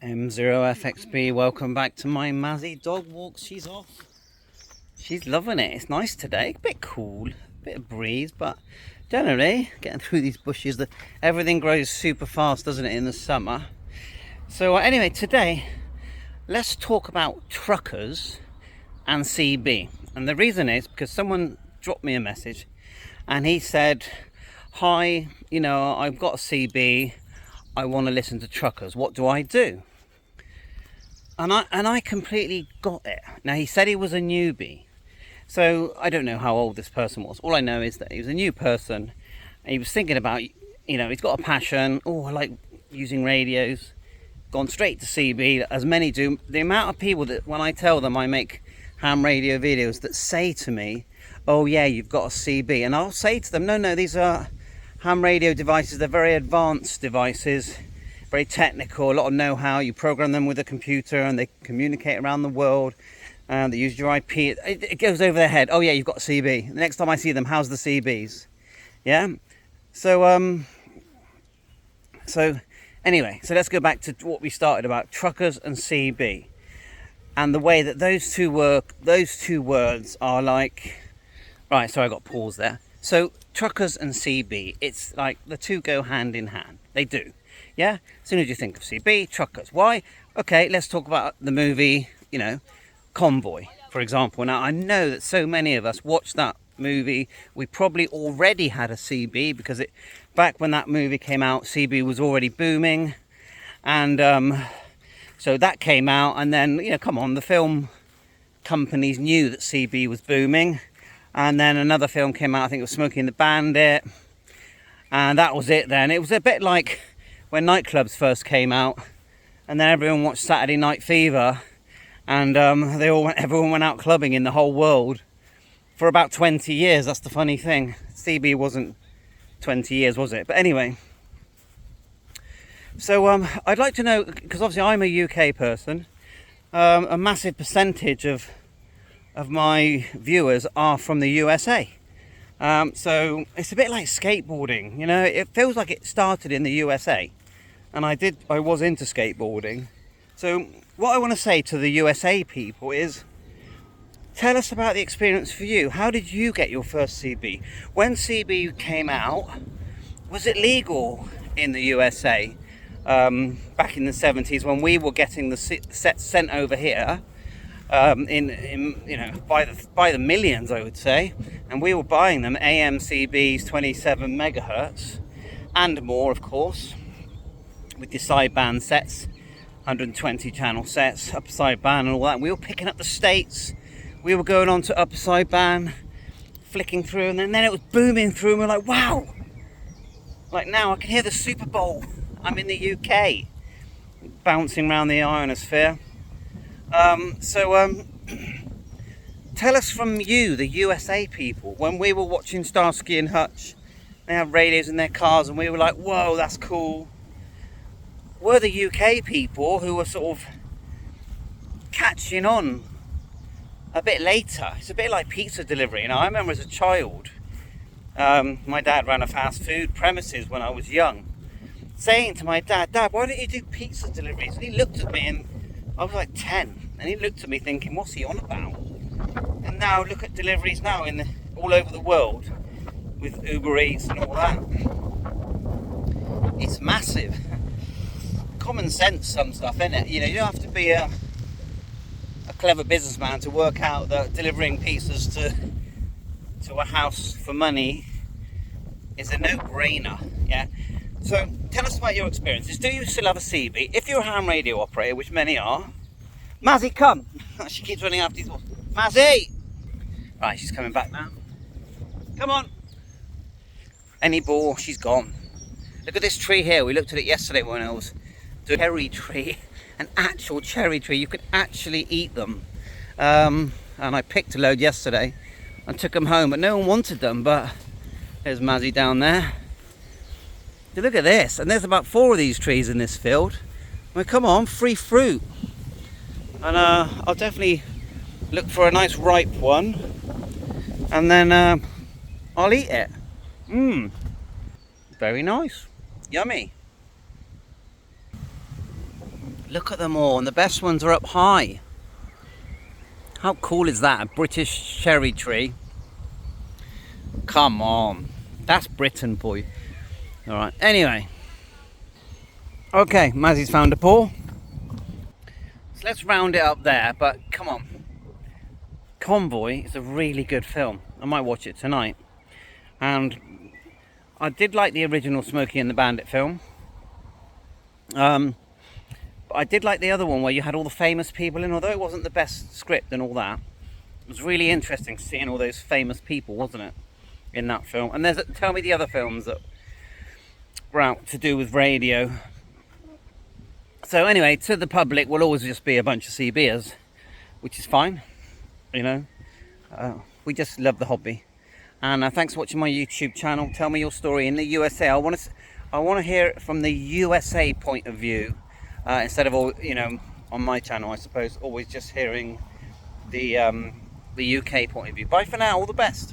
M0FXB, welcome back to my Mazzy dog walk. She's off. She's loving it. It's nice today. A bit cool, a bit of breeze, but generally getting through these bushes. Everything grows super fast, doesn't it, in the summer? So anyway, today let's talk about truckers and CB. And the reason is because someone dropped me a message and he said, hi, I've got a CB. I want to listen to truckers. What do I do? And I completely got it. Now, he said he was a newbie. So I don't know how old this person was. All I know is that he was a new person. He was thinking about, he's got a passion. Oh, I like using radios. Gone straight to CB, as many do. The amount of people that when I tell them I make ham radio videos that say to me, oh yeah, you've got a CB. And I'll say to them, no, these are ham radio devices. They're very advanced devices, very technical, a lot of know-how. You program them with a computer and they communicate around the world. They use your IP. It goes over their head. Oh yeah, you've got a CB. The next time I see them, how's the CBs? Yeah. So anyway, so let's go back to what we started about, truckers and CB, and the way that those two words are like. Right. So I got pause there. So truckers and CB, it's like the two go hand in hand. They do. Yeah? As soon as you think of CB, truckers. Why? Okay, let's talk about the movie, Convoy, for example. Now, I know that so many of us watched that movie. We probably already had a CB because back when that movie came out, CB was already booming. And so that came out, and then, come on, the film companies knew that CB was booming. And then another film came out, I think it was Smokey and the Bandit. And that was it then. It was a bit like when nightclubs first came out. And then everyone watched Saturday Night Fever. And everyone went out clubbing in the whole world for about 20 years. That's the funny thing. CB wasn't 20 years, was it? But anyway. So I'd like to know, because obviously I'm a UK person. A massive percentage of my viewers are from the USA. So it's a bit like skateboarding, it feels like it started in the USA, and I was into skateboarding. So what I want to say to the USA people is, tell us about the experience for you. How did you get your first CB? When CB came out, was it legal in the USA back in the 70s when we were getting the sets sent over here? By the millions, I would say, and we were buying them AMCBs 27 megahertz and more, of course, with the sideband sets, 120 channel sets, upper sideband and all that. We were picking up the States, we were going on to upper sideband, flicking through, and then it was booming through, and we're like, wow, like now I can hear the Super Bowl. I'm in the UK, bouncing around the ionosphere. Tell us from you, the USA people, when we were watching Starsky and Hutch, they have radios in their cars and we were like, whoa, that's cool. Were the UK people who were sort of catching on a bit later? It's a bit like pizza delivery. I remember as a child, my dad ran a fast food premises when I was young, saying to my dad, why don't you do pizza deliveries? And he looked at me, and I was like 10, and he looked at me thinking, what's he on about? And now look at deliveries now all over the world with Uber Eats and all that. It's massive. Common sense, some stuff, isn't it? You don't have to be a clever businessman to work out that delivering pizzas to a house for money is a no-brainer. Yeah. So tell us about your experiences. Do you still have a CB? If you're a ham radio operator, which many are, Mazzy, come. She keeps running after these balls. Mazzy! Right, she's coming back now. Come on. Any ball, she's gone. Look at this tree here. We looked at it yesterday when I was doing a cherry tree. An actual cherry tree. You could actually eat them. And I picked a load yesterday and took them home, but no one wanted them. But there's Mazzy down there. Look at this, and there's about 4 of these trees in this field. Well, come on, free fruit. And I'll definitely look for a nice ripe one, and then I'll eat it. Very nice, yummy. Look at them all, and the best ones are up high. How cool is that? A British cherry tree. Come on. That's Britain, boy. Alright, anyway. Okay, Mazzy's found a paw. So let's round it up there, but come on. Convoy is a really good film. I might watch it tonight. And I did like the original Smokey and the Bandit film. But I did like the other one where you had all the famous people in, although it wasn't the best script and all that. It was really interesting seeing all those famous people, wasn't it, in that film. And tell me the other films that were out to do with radio. So anyway, to the public will always just be a bunch of CBers, which is fine, you know. We just love the hobby. And thanks for watching my YouTube channel. Tell me your story in the USA. I want to hear it from the USA point of view, instead of all, you know, on my channel, I suppose, always just hearing the UK point of view. Bye for now. All the best.